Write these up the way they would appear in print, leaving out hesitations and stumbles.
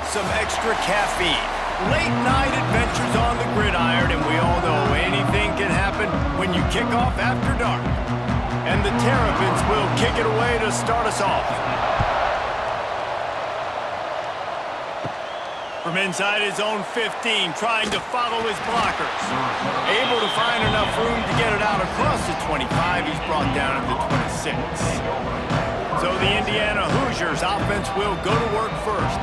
some extra caffeine. Late night adventures on the gridiron, and we all know anything can happen when you kick off after dark. And the Terrapins will kick it away to start us off. From inside his own 15, trying to follow his blockers. Able to find enough room to get it out across the 25. He's brought down at the 26. So the Indiana Hoosiers offense will go to work first.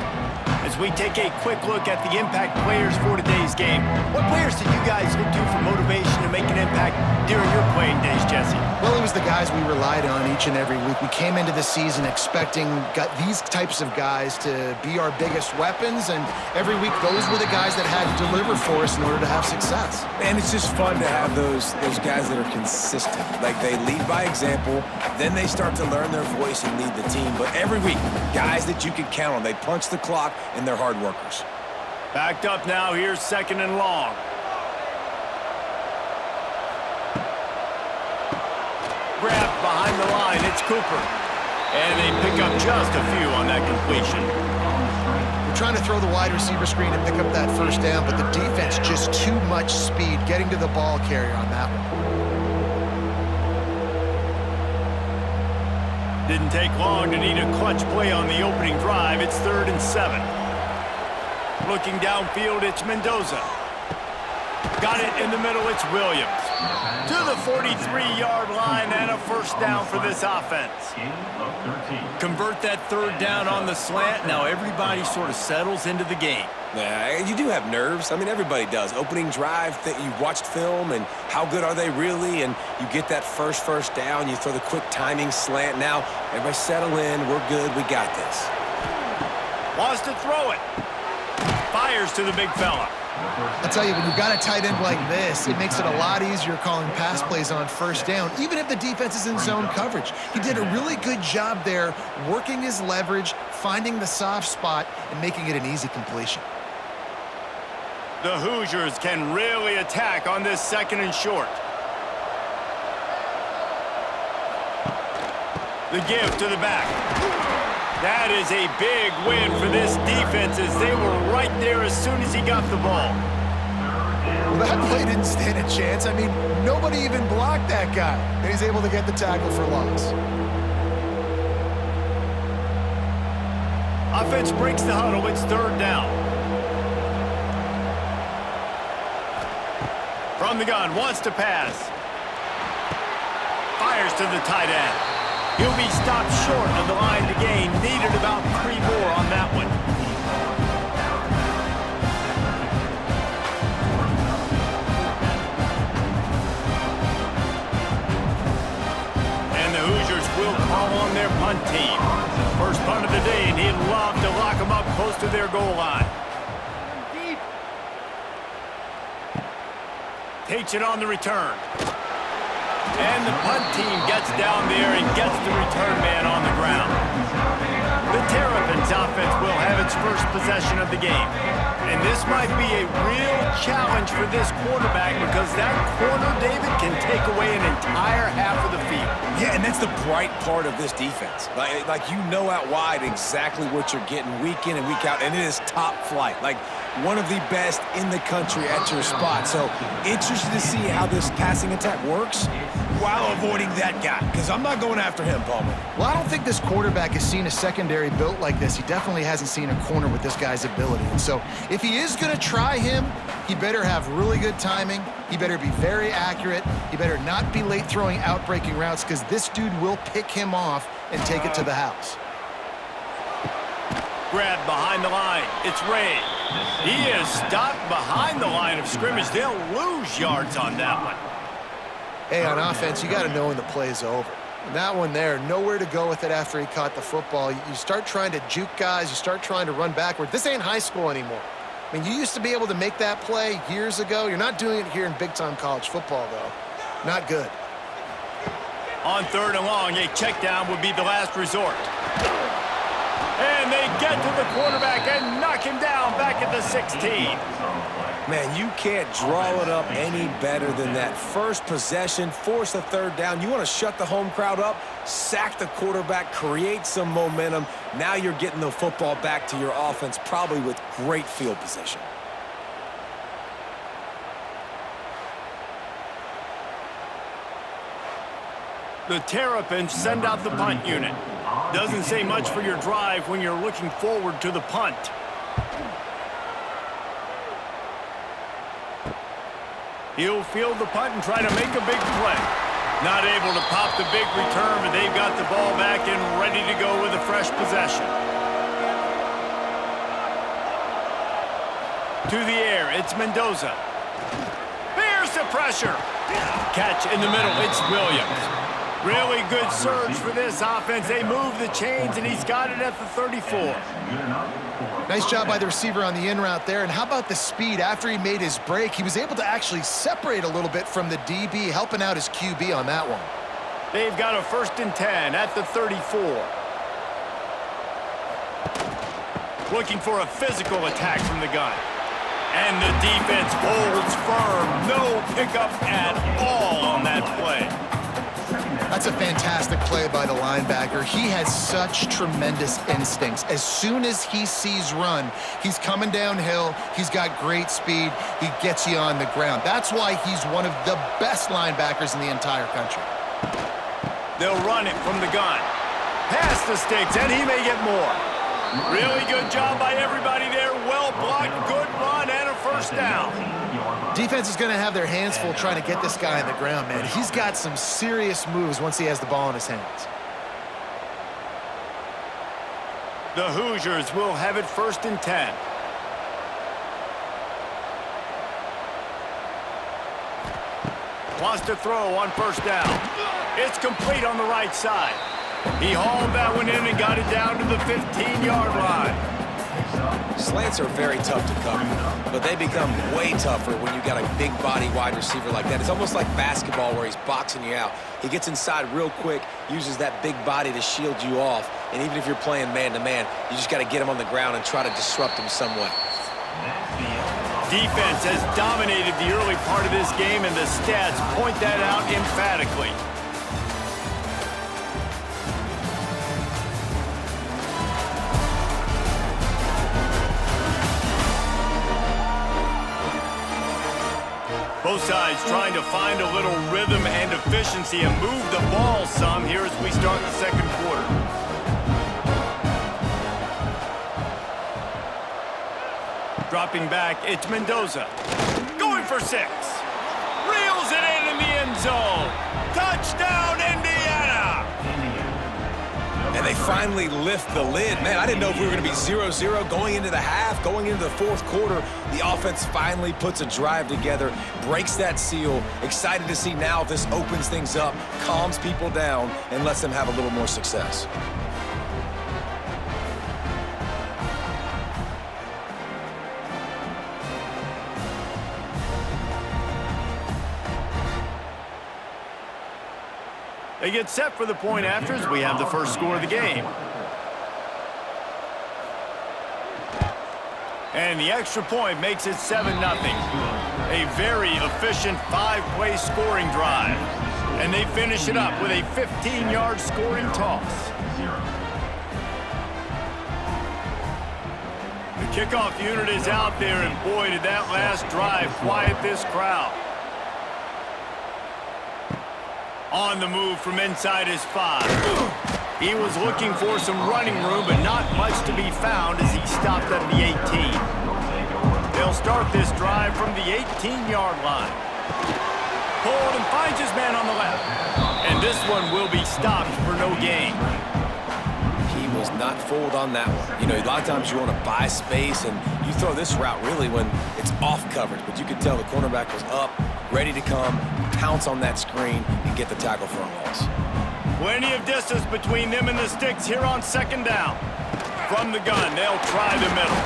As we take a quick look at the impact players for today's game, what players did you guys look to for motivation to make an impact during your playing days, Jesse? Well, it was the guys we relied on each and every week. We came into the season expecting these types of guys to be our biggest weapons, and every week those were the guys that had to deliver for us in order to have success. And it's just fun to have those guys that are consistent. Like, they lead by example, then they start to learn their voice and lead the team. But every week, guys that you can count on. They punch the clock, and they're hard workers. Backed up now, here's 2nd and long. Grabbed behind the line, it's Cooper. And they pick up just a few on that completion. We're trying to throw the wide receiver screen and pick up that first down, but the defense just too much speed getting to the ball carrier on that one. Didn't take long to need a clutch play on the opening drive. It's 3rd and 7. Looking downfield, it's Mendoza. Got it in the middle, it's Williams. To the 43-yard line and a first down for this offense. Convert that 3rd down on the slant. Now everybody sort of settles into the game. Yeah, you do have nerves. I mean, everybody does. Opening drive, that you watched film, and how good are they really? And you get that first down, you throw the quick timing slant. Now, everybody settle in. We're good. We got this. Wants to throw it. Fires to the big fella. I'll tell you, when you've got a tight end like this, it makes it a lot easier calling pass plays on first down, even if the defense is in zone coverage. He did a really good job there, working his leverage, finding the soft spot, and making it an easy completion. The Hoosiers can really attack on this 2nd and short. The give to the back. That is a big win for this defense, as they were right there as soon as he got the ball. Well, that play didn't stand a chance. I mean, nobody even blocked that guy, and he's able to get the tackle for loss. Offense breaks the huddle. It's 3rd down. From the gun, wants to pass. Fires to the tight end. He'll be stopped short of the line to gain. Needed about 3 more on that one. And the Hoosiers will call on their punt team. First punt of the day, and he'd love to lock them up close to their goal line. Takes it on the return. And the punt team gets down there and gets the return man on the ground. The Terrapins offense will have its first possession of the game. And this might be a real challenge for this quarterback, because that corner, David, can take away an entire half of the field. Yeah, and that's the bright part of this defense. Like you know out wide exactly what you're getting week in and week out, and it is top flight. Like, one of the best in the country at your spot. So, interested to see how this passing attack works while avoiding that guy, because I'm not going after him, Palmer. Well, I don't think this quarterback has seen a secondary built like this. He definitely hasn't seen a corner with this guy's ability. And so, if he is going to try him, he better have really good timing. He better be very accurate. He better not be late throwing out-breaking routes, because this dude will pick him off and take it to the house. Grab behind the line. It's Ray. He is stopped behind the line of scrimmage. They'll lose yards on that one. Hey, on offense, you got to know when the play's over. And that one there, nowhere to go with it after he caught the football. You start trying to juke guys. You start trying to run backward. This ain't high school anymore. I mean, you used to be able to make that play years ago. You're not doing it here in big-time college football, though. Not good. On 3rd and long, a check down would be the last resort. And they get to the quarterback and knock him down back at the 16. Man, you can't draw it up any better than that. First possession, force a third down. You want to shut the home crowd up, sack the quarterback, create some momentum. Now you're getting the football back to your offense, probably with great field position. The Terrapins send out the punt unit. Doesn't say much for your drive when you're looking forward to the punt. He'll field the punt and try to make a big play. Not able to pop the big return, but they've got the ball back and ready to go with a fresh possession. To the air, it's Mendoza. Bears the pressure. Catch in the middle, it's Williams. Really good surge for this offense. They move the chains, and he's got it at the 34. Nice job by the receiver on the in route there. And how about the speed? After he made his break, he was able to actually separate a little bit from the DB, helping out his QB on that one. They've got a 1st and 10 at the 34. Looking for a physical attack from the gun. And the defense holds firm. No pickup at all on that play. That's a fantastic play by the linebacker. He has such tremendous instincts. As soon as he sees run, he's coming downhill. He's got great speed. He gets you on the ground. That's why he's one of the best linebackers in the entire country. They'll run it from the gun. Past the sticks, and he may get more. Really good job by everybody there. Well blocked, good run, and a 1st down. Defense is going to have their hands full trying to get this guy on the ground, man. He's got some serious moves once he has the ball in his hands. The Hoosiers will have it 1st and 10. Wants to throw on 1st down. It's complete on the right side. He hauled that one in and got it down to the 15-yard line. Slants are very tough to cover, but they become way tougher when you got a big body wide receiver like that. It's almost like basketball where he's boxing you out. He gets inside real quick, uses that big body to shield you off, and even if you're playing man-to-man, you just got to get him on the ground and try to disrupt him some way. Defense has dominated the early part of this game, and the stats point that out emphatically. Both sides trying to find a little rhythm and efficiency and move the ball some here as we start the 2nd quarter. Dropping back, it's Mendoza. Going for 6. Reels it in the end zone. Touchdown, Indiana! And they finally lift the lid. Man, I didn't know if we were going to be 0-0 going into the half, going into the 4th quarter. The offense finally puts a drive together, breaks that seal. Excited to see now if this opens things up, calms people down, and lets them have a little more success. They get set for the point after as we have the first score of the game. And the extra point makes it 7-0. A very efficient 5-play scoring drive. And they finish it up with a 15-yard scoring toss. The kickoff unit is out there, and boy, did that last drive quiet this crowd. On the move from inside his 5. He was looking for some running room, but not much to be found as he stopped at the 18. They'll start this drive from the 18-yard line. Pulled and finds his man on the left. And this one will be stopped for no gain. He was not fooled on that one. You know, a lot of times you want to buy space, and you throw this route really when it's off coverage, but you could tell the cornerback was up, ready to come, pounce on that screen, and get the tackle for a loss. Plenty of distance between them and the sticks here on 2nd down. From the gun, they'll try the middle.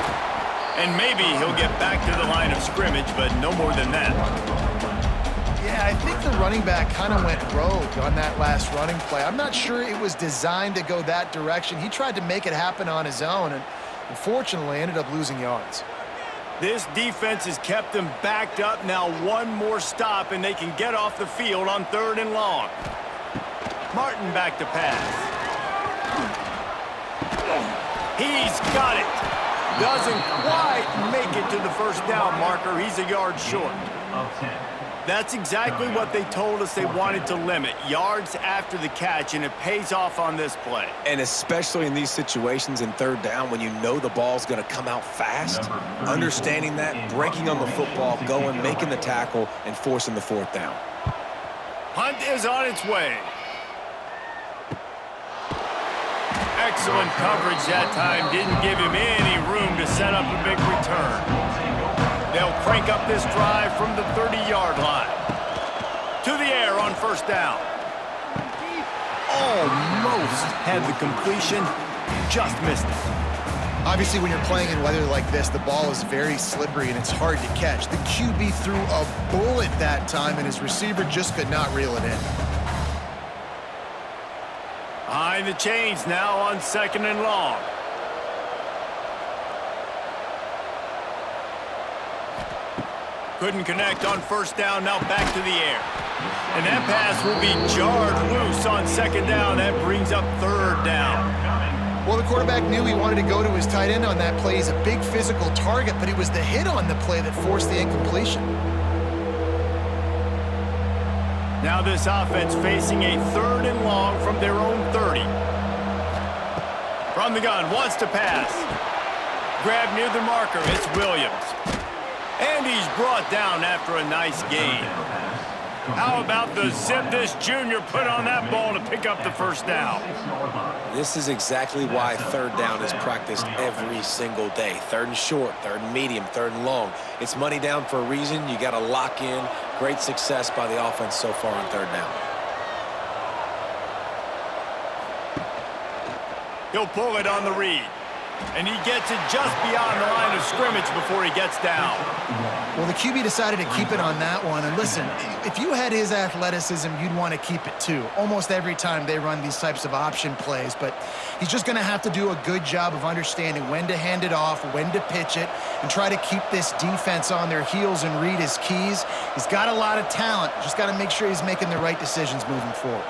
And maybe he'll get back to the line of scrimmage, but no more than that. Yeah, I think the running back kind of went rogue on that last running play. I'm not sure it was designed to go that direction. He tried to make it happen on his own and unfortunately ended up losing yards. This defense has kept them backed up. Now one more stop, and they can get off the field on 3rd and long. Martin back to pass. He's got it. Doesn't quite make it to the first down marker. He's a yard short. That's exactly what they told us they wanted to limit. Yards after the catch, and it pays off on this play. And especially in these situations in 3rd down when you know the ball's going to come out fast, understanding that, breaking on the football, going, making the tackle, and forcing the 4th down. Hunt is on its way. Excellent coverage that time. Didn't give him any room to set up a big return. They'll crank up this drive from the 30-yard line. To the air on 1st down. Almost had the completion, just missed it. Obviously, when you're playing in weather like this, the ball is very slippery and it's hard to catch. The QB threw a bullet that time, and his receiver just could not reel it in. Behind the chains now on 2nd and long. Couldn't connect on 1st down, now back to the air. And that pass will be jarred loose on 2nd down. That brings up 3rd down. Well, the quarterback knew he wanted to go to his tight end on that play. He's a big physical target, but it was the hit on the play that forced the incompletion. Now this offense facing a 3rd and long from their own 30. From the gun, wants to pass. Grab near the marker, it's Williams. And he's brought down after a nice gain. How about the zip this junior put on that ball to pick up the 1st down? This is exactly why 3rd down is practiced every single day. 3rd and short, 3rd and medium, 3rd and long. It's money down for a reason. You got to lock in. Great success by the offense so far on 3rd down. He'll pull it on the read. And he gets it just beyond the line of scrimmage before he gets down. Well, the QB decided to keep it on that one. And listen, if you had his athleticism, you'd want to keep it too. Almost every time they run these types of option plays. But he's just going to have to do a good job of understanding when to hand it off, when to pitch it, and try to keep this defense on their heels and read his keys. He's got a lot of talent. Just got to make sure he's making the right decisions moving forward.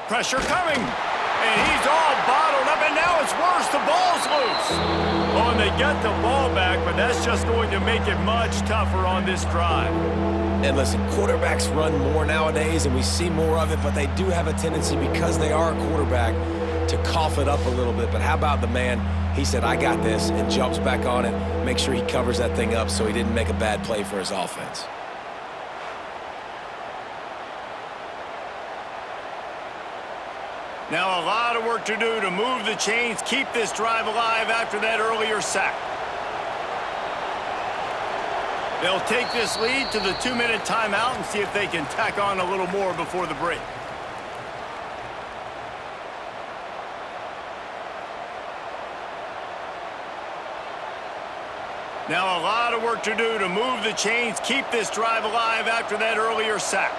Pressure coming. And he's all bottled up, and now it's worse. The ball's loose. Oh, and they get the ball back, but that's just going to make it much tougher on this drive. And listen, quarterbacks run more nowadays, and we see more of it, but they do have a tendency, because they are a quarterback, to cough it up a little bit. But how about the man? He said, I got this, and jumps back on it, make sure he covers that thing up so he didn't make a bad play for his offense. Now a lot of work to do to move the chains, keep this drive alive after that earlier sack. They'll take this lead to the 2-minute timeout and see if they can tack on a little more before the break. Now a lot of work to do to move the chains, keep this drive alive after that earlier sack.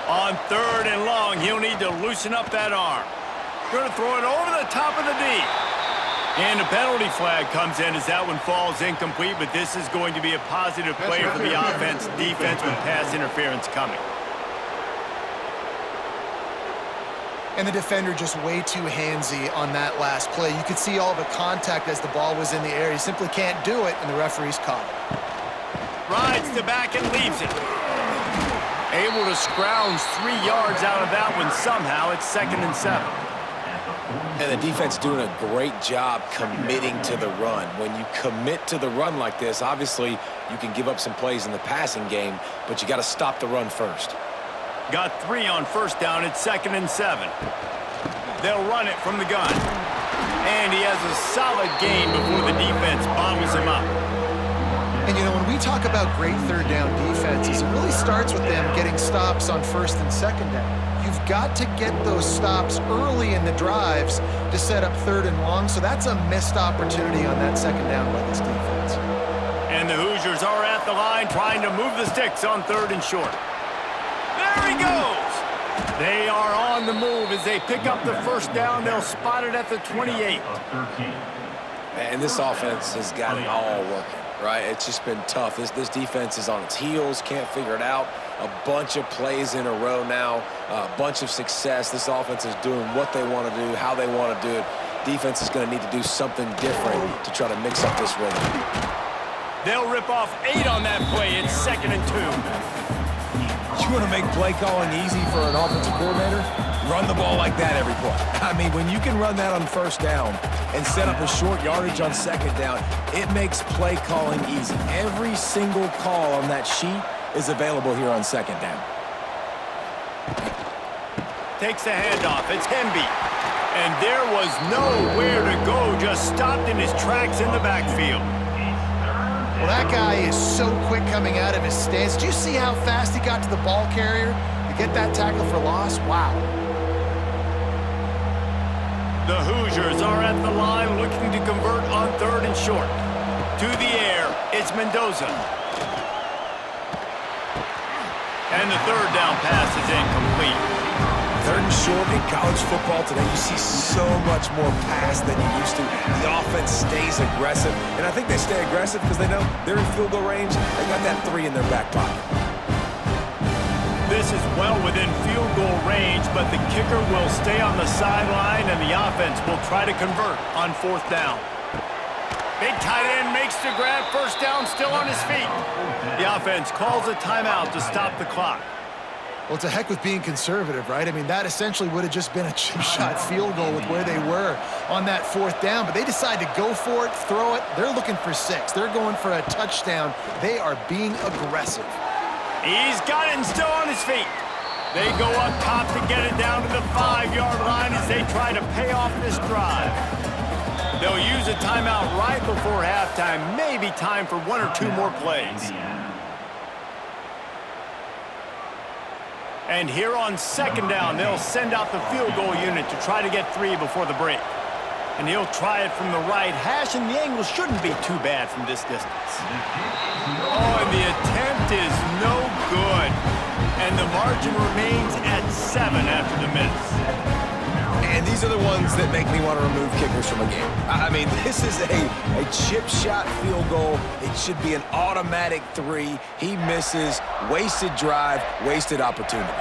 On 3rd and long, he'll need to loosen up that arm. Going to throw it over the top of the D. And a penalty flag comes in as that one falls incomplete, but this is going to be a positive play for the offense, defense with pass interference coming. And the defender just way too handsy on that last play. You could see all the contact as the ball was in the air. He simply can't do it, and the referee's caught it. Rides to back and leaves it. Able to scrounge 3 yards out of that one somehow. It's 2nd and 7. And the defense doing a great job committing to the run. When you commit to the run like this, obviously you can give up some plays in the passing game, but you got to stop the run first. Got 3 on 1st down. It's 2nd and 7. They'll run it from the gun. And he has a solid gain before the defense bottles him up. And, you know, when we talk about great 3rd down defenses, it really starts with them getting stops on 1st and 2nd down. You've got to get those stops early in the drives to set up 3rd and long, so that's a missed opportunity on that 2nd down by this defense. And the Hoosiers are at the line trying to move the sticks on 3rd and short. There he goes! They are on the move as they pick up the 1st down. They'll spot it at the 28. And this offense has got it all working, right? It's just been tough. This defense is on its heels, can't figure it out. A bunch of plays in a row now, a bunch of success. This offense is doing what they want to do, how they want to do it. Defense is going to need to do something different to try to mix up this rhythm. They'll rip off 8 on that play. It's 2nd and 2. You want to make play calling easy for an offensive coordinator? Run the ball like that every play. I mean, when you can run that on first down and set up a short yardage on second down, it makes play calling easy. Every single call on that sheet is available here on second down. Takes the handoff. It's Hemby. And there was nowhere to go. Just stopped in his tracks in the backfield. Well, that guy is so quick coming out of his stance. Do you see how fast he got to the ball carrier to get that tackle for loss? Wow. The Hoosiers are at the line looking to convert on 3rd and short. To the air, it's Mendoza. And the 3rd down pass is incomplete. 3rd and short in college football today, you see so much more pass than you used to. The offense stays aggressive, and I think they stay aggressive because they know they're in field goal range. They got that 3 in their back pocket. This is well within field goal range, but the kicker will stay on the sideline, and the offense will try to convert on 4th down. Big tight end makes the grab. 1st down, still on his feet. The offense calls a timeout to stop the clock. Well, it's a heck with being conservative, right? I mean, that essentially would have just been a chip shot field goal with where they were on that 4th down, but they decide to go for it, throw it. They're looking for 6. They're going for a touchdown. They are being aggressive. He's got it and still on his feet. They go up top to get it down to the 5-yard line as they try to pay off this drive. They'll use a timeout right before halftime, maybe time for 1 or 2 more plays. And here on 2nd down, they'll send out the field goal unit to try to get 3 before the break. And he'll try it from the right hash, and the angle shouldn't be too bad from this distance. Oh, and the attempt is no good. And the margin remains at 7 after the miss. And these are the ones that make me want to remove kickers from a game. I mean, this is a chip shot field goal. It should be an automatic 3. He misses. Wasted drive, wasted opportunity.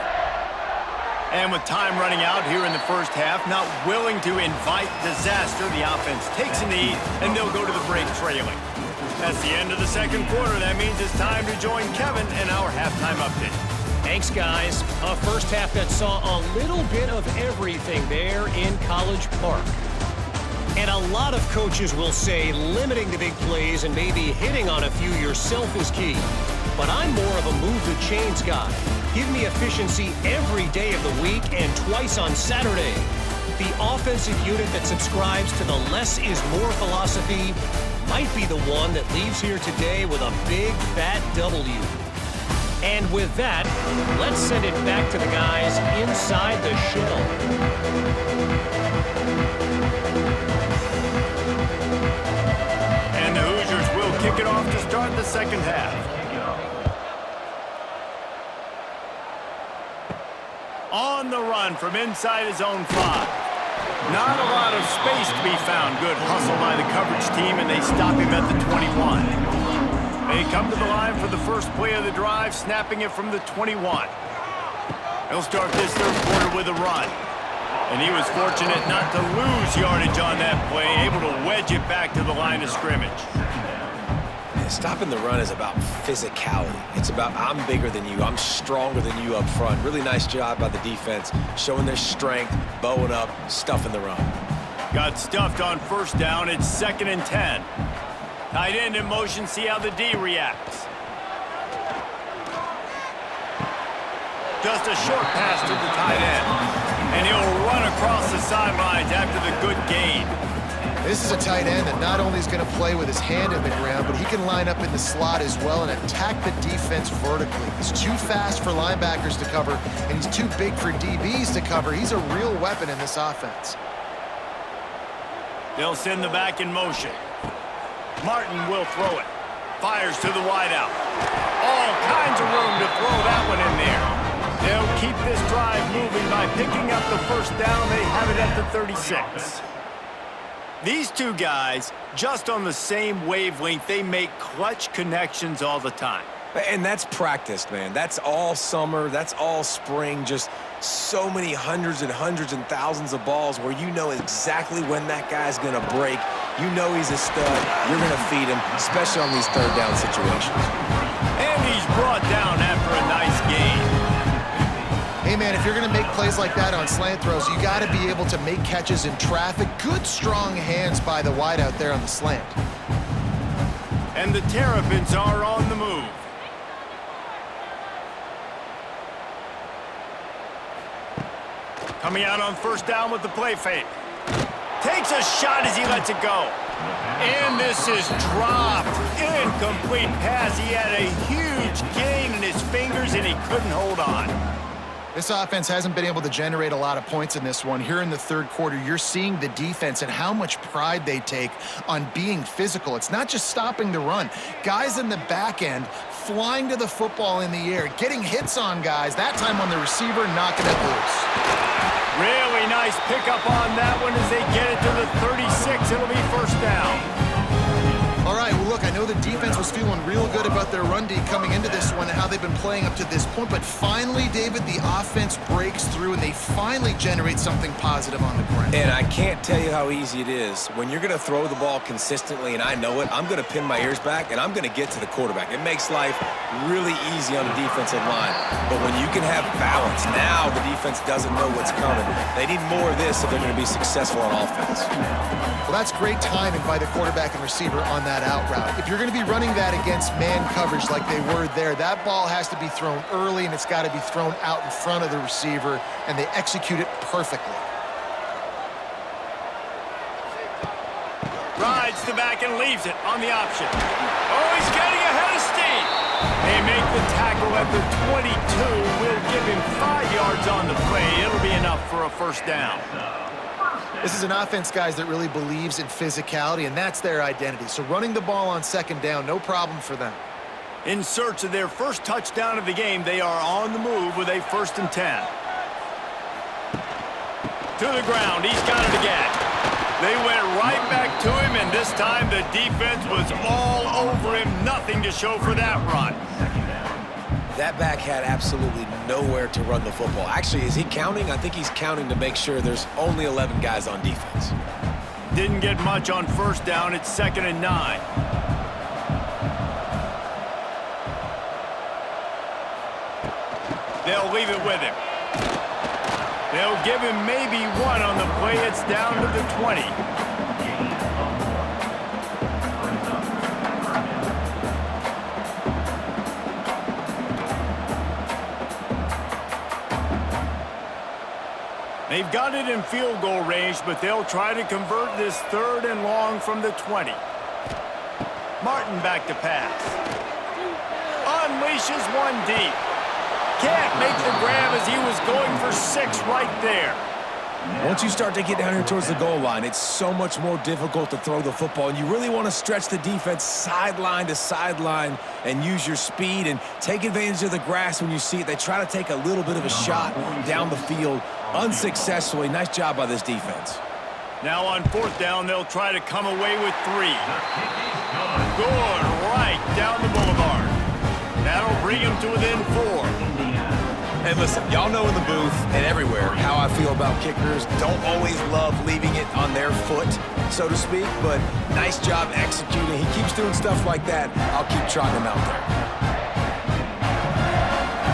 And with time running out here in the 1st half, not willing to invite disaster, the offense takes a knee, and they'll go to the break trailing. That's the end of the 2nd quarter. That means it's time to join Kevin in our halftime update. Thanks, guys. A 1st half that saw a little bit of everything there in College Park. And a lot of coaches will say limiting the big plays and maybe hitting on a few yourself is key. But I'm more of a move the chains guy. Give me efficiency every day of the week and twice on Saturday. The offensive unit that subscribes to the less is more philosophy might be the one that leaves here today with a big fat W. And with that, let's send it back to the guys inside the shell. And the Hoosiers will kick it off to start the 2nd half. On the run from inside his own 5. Not a lot of space to be found. Good hustle by the coverage team, and they stop him at the 21. They come to the line for the first play of the drive, snapping it from the 21. He'll start this 3rd quarter with a run. And he was fortunate not to lose yardage on that play, able to wedge it back to the line of scrimmage. Stopping the run is about physicality. It's about I'm bigger than you, I'm stronger than you up front. Really nice job by the defense, showing their strength, bowing up, stuffing the run. Got stuffed on 1st down. It's 2nd and 10. Tight end in motion, see how the D reacts. Just a short pass to the tight end. And he'll run across the sidelines after the good gain. This is a tight end that not only is going to play with his hand in the ground, but he can line up in the slot as well and attack the defense vertically. He's too fast for linebackers to cover, and he's too big for DBs to cover. He's a real weapon in this offense. They'll send the back in motion. Martin will throw it. Fires to the wideout. All kinds of room to throw that one in there. They'll keep this drive moving by picking up the 1st down. They have it at the 36. These two guys, just on the same wavelength, they make clutch connections all the time. And that's practiced, man. That's all summer. That's all spring. Just so many hundreds and thousands of balls where you know exactly when that guy's going to break. You know he's a stud. You're going to feed him, especially on these third down situations. And he's brought down after a nice gain. Hey, man, if you're going to make plays like that on slant throws, you got to be able to make catches in traffic. Good, strong hands by the wideout there on the slant. And the Terrapins are on the move. Coming out on first down with the play fake. Takes a shot as he lets it go. And this is dropped. Incomplete pass. He had a huge gain in his fingers, and he couldn't hold on. This offense hasn't been able to generate a lot of points in this one. Here in the third quarter, you're seeing the defense and how much pride they take on being physical. It's not just stopping the run. Guys in the back end flying to the football in the air, getting hits on guys, that time on the receiver, knocking it loose. Really nice pickup on that one as they get it to the 36. It'll be first down. All right, well, look, I know the defense was feeling real good about their run D coming into this one and how they've been playing up to this point, but finally, David, the offense breaks through and they finally generate something positive on the ground. And I can't tell you how easy it is. When you're going to throw the ball consistently, and I know it, I'm going to pin my ears back, and I'm going to get to the quarterback. It makes life really easy on the defensive line. But when you can have balance, now the defense doesn't know what's coming. They need more of this if they're going to be successful on offense. Well, that's great timing by the quarterback and receiver on that out route. If you're going to be running that against man coverage like they were there, that ball has to be thrown early and it's got to be thrown out in front of the receiver, and they execute it perfectly. Rides the back and leaves it on the option. Oh, he's getting ahead of steam. They make the tackle at the 22. We'll give him 5 yards on the play. It'll be enough for a first down. This is an offense, guys, that really believes in physicality, and that's their identity. So running the ball on second down, no problem for them. In search of their first touchdown of the game, they are on the move with a 1st and 10. To the ground, he's got it again. They went right back to him, and this time the defense was all over him. Nothing to show for that run. That back had absolutely nowhere to run the football. Actually, is he counting? I think he's counting to make sure there's only 11 guys on defense. Didn't get much on first down. It's 2nd and 9. They'll leave it with him. They'll give him maybe one on the play. It's down to the 20. They've got it in field goal range, but they'll try to convert this 3rd and long from the 20. Martin back to pass. Unleashes one deep. Can't make the grab as he was going for 6 right there. Once you start to get down here towards the goal line, it's so much more difficult to throw the football, and you really want to stretch the defense sideline to sideline and use your speed and take advantage of the grass when you see it. They try to take a little bit of a shot down the field unsuccessfully. Nice job by this defense. Now on 4th down, they'll try to come away with 3. Good right down the boulevard. That'll bring him to within 4. And listen, y'all know in the booth and everywhere how I feel about kickers. Don't always love leaving it on their foot, so to speak, but nice job executing. He keeps doing stuff like that. I'll keep trotting him out there.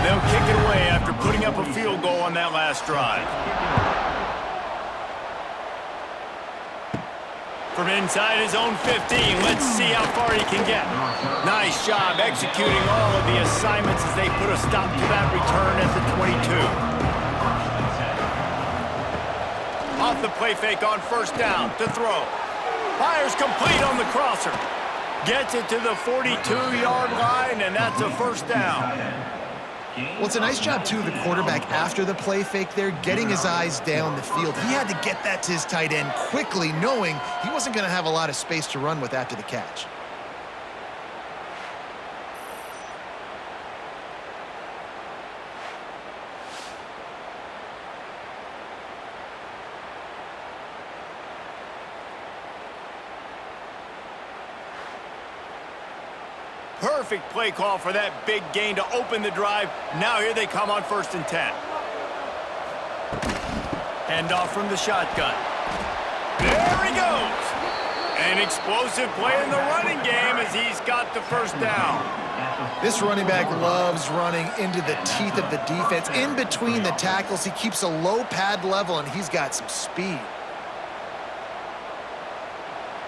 They'll kick it away after putting up a field goal on that last drive. From inside his own 15, let's see how far he can get. Nice job executing all of the assignments as they put a stop to that return at the 22. Off the play fake on 1st down to throw. Fires complete on the crosser. Gets it to the 42-yard line, and that's a 1st down. Well, it's a nice job, too, of the quarterback after the play fake there, getting his eyes down the field. He had to get that to his tight end quickly, knowing he wasn't going to have a lot of space to run with after the catch. Perfect play call for that big gain to open the drive. Now here they come on 1st and 10. Hand off from the shotgun. There he goes. An explosive play in the running game as he's got the first down. This running back loves running into the teeth of the defense. In between the tackles, he keeps a low pad level, and he's got some speed.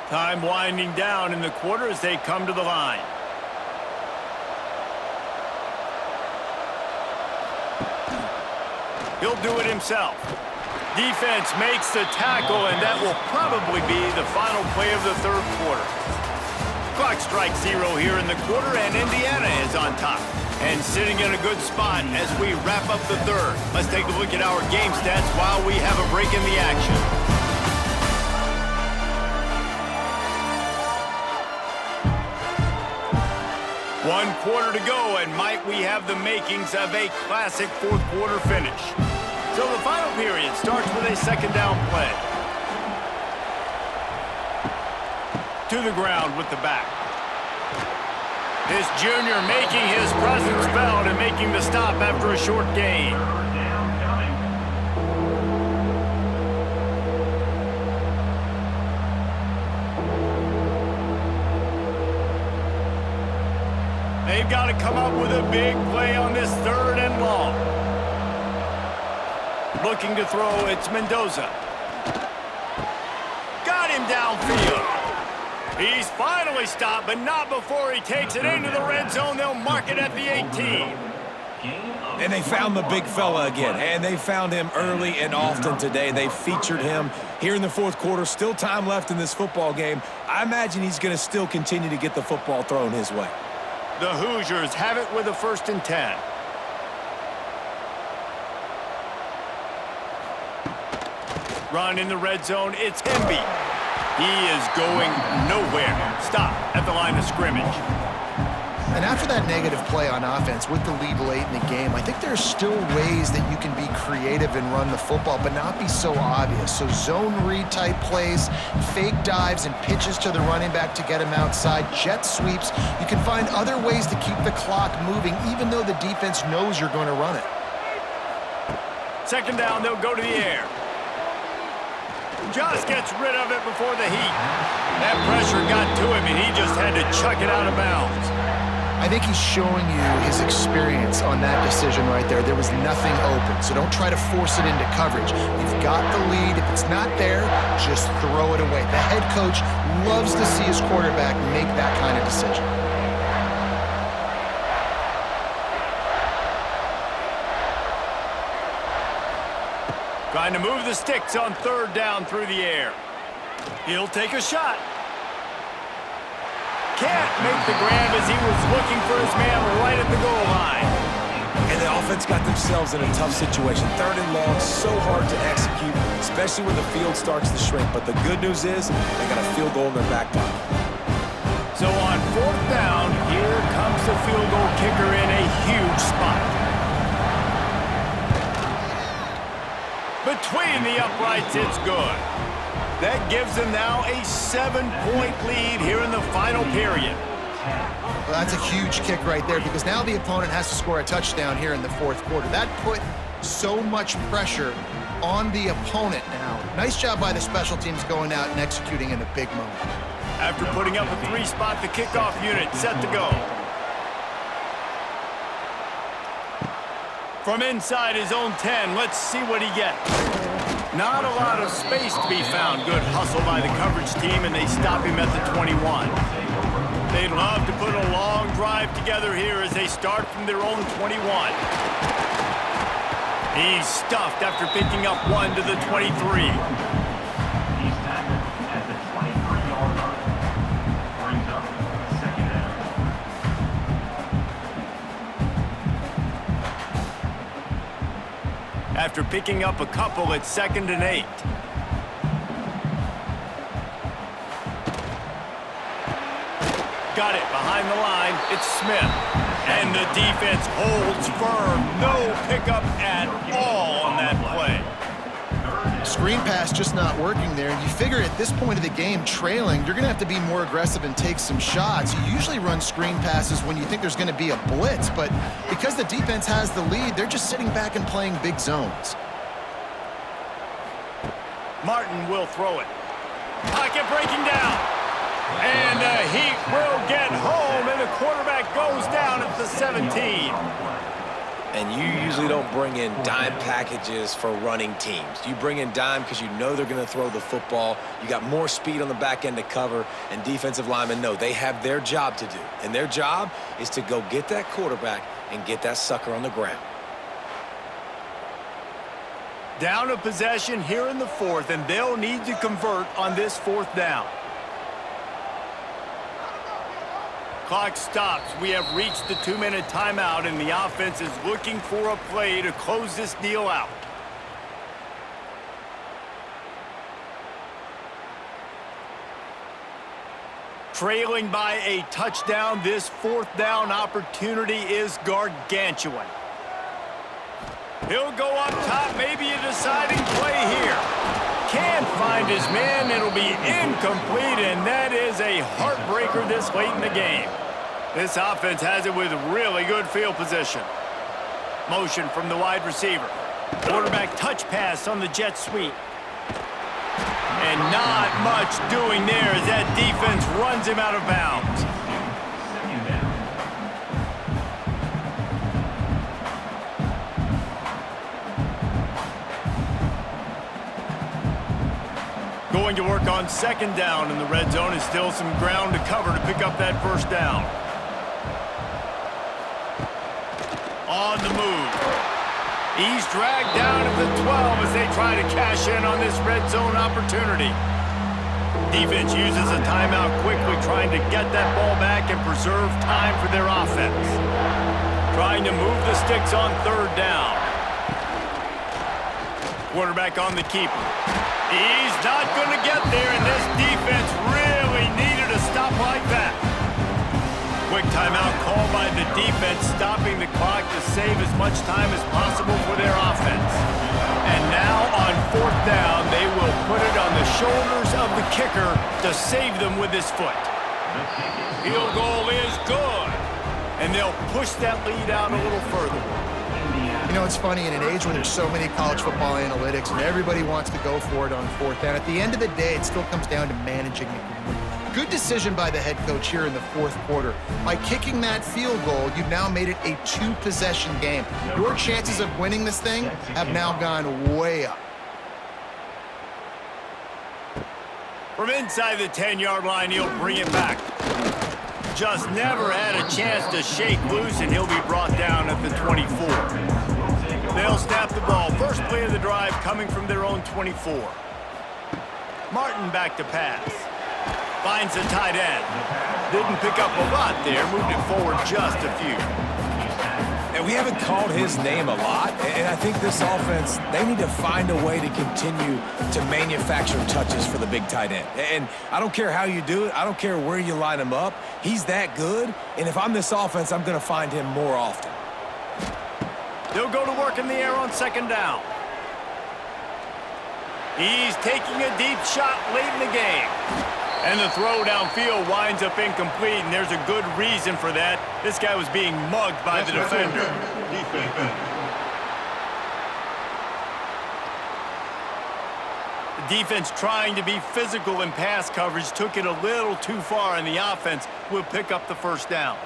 Time winding down in the quarter as they come to the line. He'll do it himself. Defense makes the tackle, and that will probably be the final play of the 3rd quarter. Clock strikes 0 here in the quarter, and Indiana is on top. And sitting in a good spot as we wrap up the 3rd. Let's take a look at our game stats while we have a break in the action. One quarter to go, and might we have the makings of a classic 4th quarter finish. So the final period starts with a 2nd down play. To the ground with the back. This junior making his presence felt and making the stop after a short gain. They've got to come up with a big play on this 3rd and long. Looking to throw, it's Mendoza. Got him downfield. He's finally stopped, but not before he takes it into the red zone. They'll mark it at the 18. And they found the big fella again, and they found him early and often today. They featured him here in the 4th quarter. Still time left in this football game. I imagine he's going to still continue to get the football thrown his way. The Hoosiers have it with a 1st and 10. Run in the red zone, it's Hemby. He is going nowhere. Stop at the line of scrimmage. And after that negative play on offense with the lead late in the game, I think there's still ways that you can be creative and run the football, but not be so obvious. So zone read type plays, fake dives and pitches to the running back to get him outside, jet sweeps. You can find other ways to keep the clock moving, even though the defense knows you're going to run it. 2nd down, they'll go to the air. Just gets rid of it before the heat. That pressure got to him, and he just had to chuck it out of bounds. I think he's showing you his experience on that decision right there. There was nothing open, so don't try to force it into coverage. You've got the lead. If it's not there, just throw it away. The head coach loves to see his quarterback make that kind of decision. Trying to move the sticks on 3rd down through the air. He'll take a shot. Can't make the grab as he was looking for his man right at the goal line. And the offense got themselves in a tough situation. 3rd and long, so hard to execute, especially when the field starts to shrink. But the good news is they got a field goal in their back pocket. So on 4th down, here comes the field goal kicker in a huge spot. Between the uprights, it's good. That gives them now a 7-point lead here in the final period. Well, that's a huge kick right there because now the opponent has to score a touchdown here in the 4th quarter. That put so much pressure on the opponent now. Nice job by the special teams going out and executing in a big moment. After putting up a 3-spot, the kickoff unit set to go. From inside his own 10, let's see what he gets. Not a lot of space to be found. Good hustle by the coverage team, and they stop him at the 21. They'd love to put a long drive together here as they start from their own 21. He's stuffed after picking up 1 to the 23. After picking up a couple, it's 2nd and 8. Got it behind the line. It's Smith. And the defense holds firm. No pickup at all on that play. screen pass just not working there. You figure at this point of the game, trailing, you're going to have to be more aggressive and take some shots. You usually run screen passes when you think there's going to be a blitz, but because the defense has the lead, they're just sitting back and playing big zones. Martin will throw it. Pocket breaking down. And the Heat will get home, and the quarterback goes down at the 17. And you usually don't bring in dime packages for running teams. You bring in dime because you know they're going to throw the football. You got more speed on the back end to cover, and defensive linemen know they have their job to do. And their job is to go get that quarterback and get that sucker on the ground. Down a possession here in the fourth, and they'll need to convert on this fourth down. Clock stops. We have reached the 2-minute timeout, and the offense is looking for a play to close this deal out. Trailing by a touchdown, this fourth down opportunity is gargantuan. He'll go up top, maybe a deciding play here. Can't find his man, it'll be incomplete, and that is a heartbreaker this late in the game. This offense has it with really good field position. Motion from the wide receiver. Quarterback touch pass on the jet sweep. And not much doing there as that defense runs him out of bounds. Going to work on second down in the red zone, is still some ground to cover to pick up that first down. On the move. He's dragged down at the 12 as they try to cash in on this red zone opportunity. Defense uses a timeout quickly, trying to get that ball back and preserve time for their offense. Trying to move the sticks on third down. Quarterback on the keeper. He's not going to get there, and this defense really needed a stop like that. Quick timeout call by the defense, stopping the clock to save as much time as possible for their offense. And now on fourth down, they will put it on the shoulders of the kicker to save them with his foot. Field goal is good, and they'll push that lead out a little further. You know, it's funny, in an age where there's so many college football analytics and everybody wants to go for it on fourth down, at the end of the day, it still comes down to managing the game. Good decision by the head coach here in the fourth quarter. By kicking that field goal, you've now made it a two-possession game. Your chances of winning this thing have now gone way up. From inside the 10-yard line, he'll bring it back. Just never had a chance to shake loose, and he'll be brought down at the 24. They'll snap the ball. First play of the drive coming from their own 24. Martin back to pass. Finds the tight end. Didn't pick up a lot there. Moved it forward just a few. And we haven't called his name a lot, and I think this offense, they need to find a way to continue to manufacture touches for the big tight end. And I don't care how you do it. I don't care where you line him up. He's that good, and if I'm this offense, I'm going to find him more often. They'll go to work in the air on second down. He's taking a deep shot late in the game. And the throw downfield winds up incomplete, and there's a good reason for that. This guy was being mugged by the defender. The defense trying to be physical in pass coverage took it a little too far, and the offense will pick up the first down.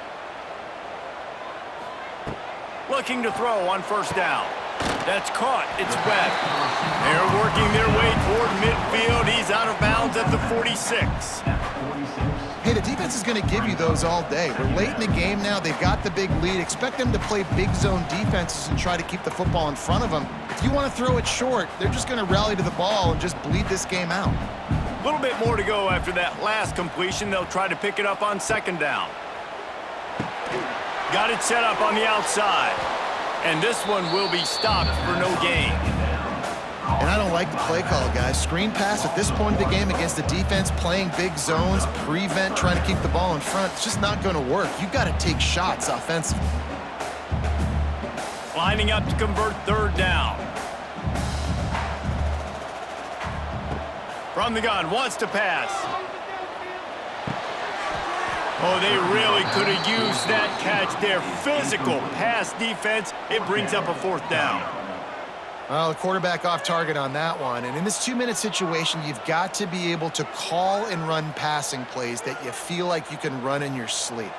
Looking to throw on first down. That's caught. It's Webb. They're working their way toward midfield. He's out of bounds at the 46. Hey, the defense is going to give you those all day. We're late in the game now. They've got the big lead. Expect them to play big zone defenses and try to keep the football in front of them. If you want to throw it short, they're just going to rally to the ball and just bleed this game out. A little bit more to go after that last completion. They'll try to pick it up on second down. Got it set up on the outside. And this one will be stopped for no gain. And I don't like the play call, guys. Screen pass at this point of the game against the defense, playing big zones, prevent, trying to keep the ball in front. It's just not going to work. You've got to take shots offensively. Lining up to convert third down. From the gun, wants to pass. Oh, they really could have used that catch there. Physical pass defense. It brings up a 4th down. Well, the quarterback off target on that one. And in this 2-minute situation, you've got to be able to call and run passing plays that you feel like you can run in your sleep.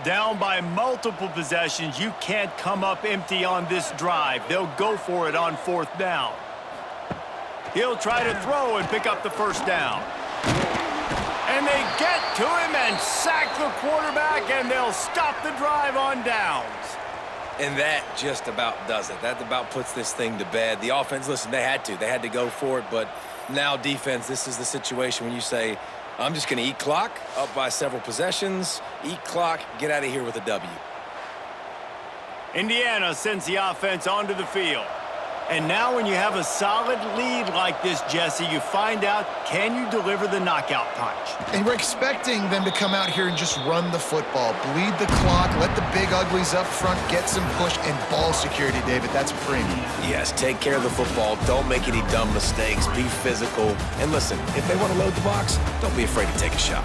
Down by multiple possessions, you can't come up empty on this drive. They'll go for it on 4th down. He'll try to throw and pick up the 1st down. And they get to him and sack the quarterback, and they'll stop the drive on downs. And that just about does it. That about puts this thing to bed. The offense, listen, they had to go for it, but now defense, this is the situation when you say, I'm just going to eat clock, up by several possessions, eat clock, get out of here with a W. Indiana sends the offense onto the field. And now when you have a solid lead like this, Jesse, you find out, can you deliver the knockout punch? And we're expecting them to come out here and just run the football, bleed the clock, let the big uglies up front get some push, and ball security, David. That's premium. Yes, take care of the football. Don't make any dumb mistakes. Be physical. And listen, if they want to load the box, don't be afraid to take a shot.